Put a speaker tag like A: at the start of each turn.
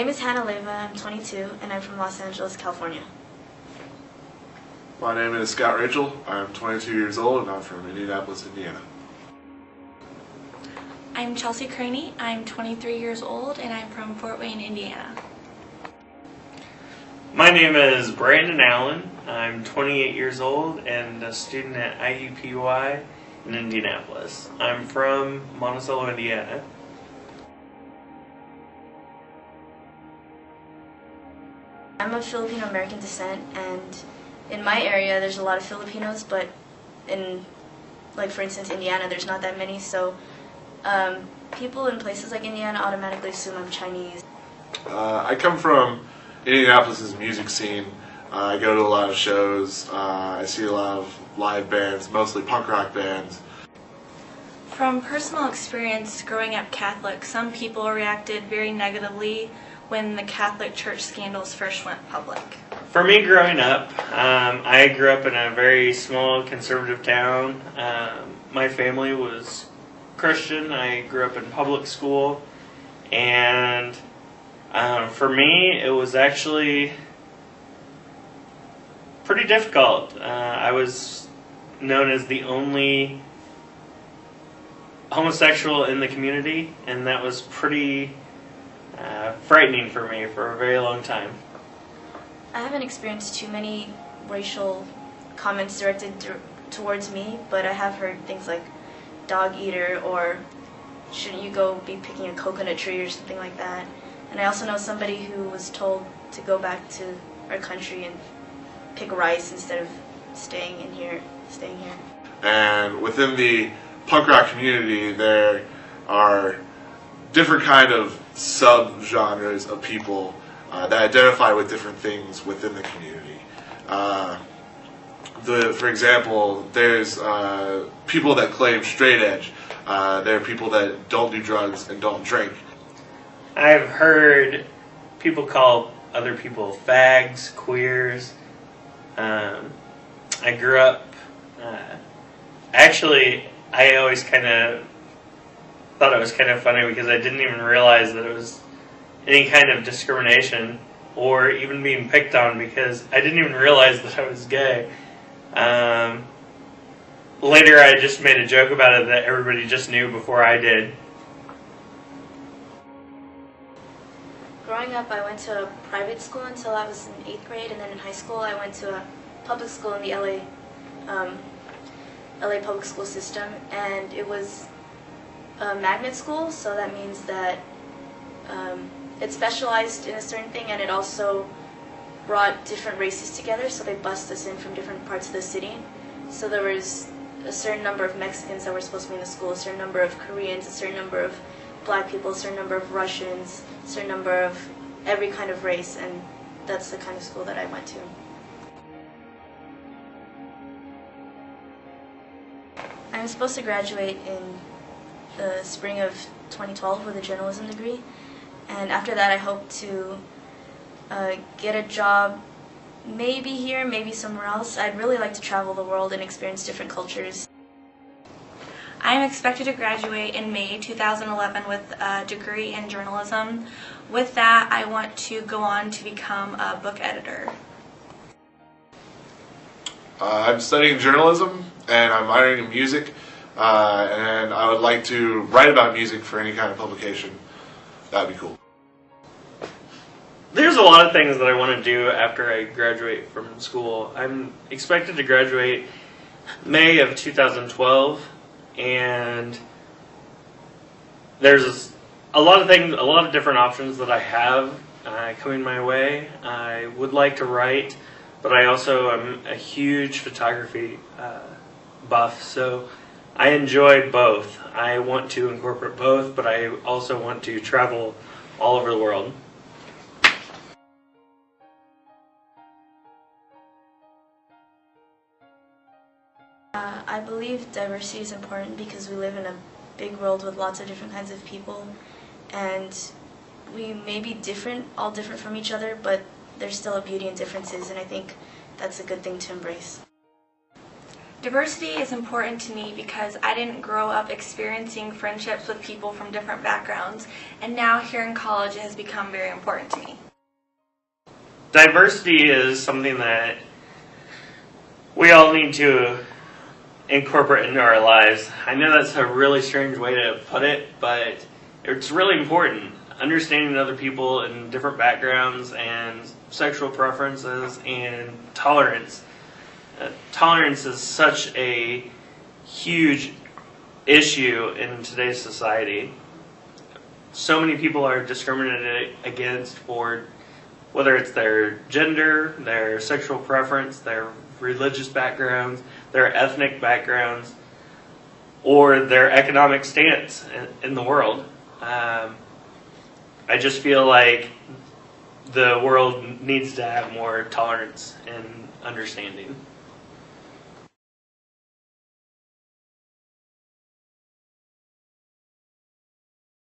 A: name is Hannah Leva, I'm 22, and I'm from Los Angeles, California.
B: My name is Scott Rachel, I'm 22 years old, and I'm from Indianapolis, Indiana.
C: I'm Chelsea Craney, I'm 23 years old, and I'm from Fort Wayne, Indiana.
D: My name is Brandon Allen, I'm 28 years old and a student at IUPUI in Indianapolis. I'm from Monticello, Indiana.
A: I'm of Filipino American descent, and in my area there's a lot of Filipinos, but in, like for instance, Indiana, there's not that many, so people in places like Indiana automatically assume I'm Chinese.
B: I come from Indianapolis' music scene. I go to a lot of shows. I see a lot of live bands, mostly punk rock bands.
C: From personal experience growing up Catholic, some people reacted very negatively when the Catholic Church scandals first went public.
D: For me growing up, I grew up in a very small conservative town. My family was Christian. I grew up in public school, and for me it was actually pretty difficult. I was known as the only homosexual in the community, and that was pretty frightening for me for a very long time.
A: I haven't experienced too many racial comments directed towards me, but I have heard things like dog eater or shouldn't you go be picking a coconut tree or something like that. And I also know somebody who was told to go back to our country and pick rice instead of staying here.
B: And within the punk rock community, there are different kind of sub-genres of people that identify with different things within the community. For example, there's people that claim straight edge. There are people that don't do drugs and don't drink.
D: I've heard people call other people fags, queers. I grew up, actually, I always kind of thought it was kind of funny because I didn't even realize that it was any kind of discrimination or even being picked on because I didn't even realize that I was gay. Later I just made a joke about it that everybody just knew before I did.
A: Growing up, I went to a private school until I was in 8th grade, and then in high school I went to a public school in the LA public school system, and it was a magnet school, so that means that it specialized in a certain thing, and it also brought different races together, so they bussed us in from different parts of the city. So there was a certain number of Mexicans that were supposed to be in the school, a certain number of Koreans, a certain number of black people, a certain number of Russians, a certain number of every kind of race, and that's the kind of school that I went to. I'm supposed to graduate in the spring of 2012 with a journalism degree, and after that I hope to get a job maybe here, maybe somewhere else. I'd really like to travel the world and experience different cultures.
C: I am expected to graduate in May 2011 with a degree in journalism. With that, I want to go on to become a book editor.
B: I'm studying journalism, and I'm minoring in music, and I would like to write about music for any kind of publication. That would be cool.
D: There's a lot of things that I want to do after I graduate from school. I'm expected to graduate May of 2012, and there's a lot of things, a lot of different options that I have coming my way. I would like to write, but I also am a huge photography buff, so I enjoy both. I want to incorporate both, but I also want to travel all over the world.
A: I believe diversity is important because we live in a big world with lots of different kinds of people, and we may be different, all different from each other, but there's still a beauty in differences, and I think that's a good thing to embrace.
C: Diversity is important to me because I didn't grow up experiencing friendships with people from different backgrounds, and now here in college it has become very important to me.
D: Diversity is something that we all need to incorporate into our lives. I know that's a really strange way to put it, but it's really important. Understanding other people in different backgrounds and sexual preferences and tolerance. Tolerance is such a huge issue in today's society. So many people are discriminated against for whether it's their gender, their sexual preference, their religious backgrounds, their ethnic backgrounds, or their economic stance in the world. I just feel like the world needs to have more tolerance and understanding.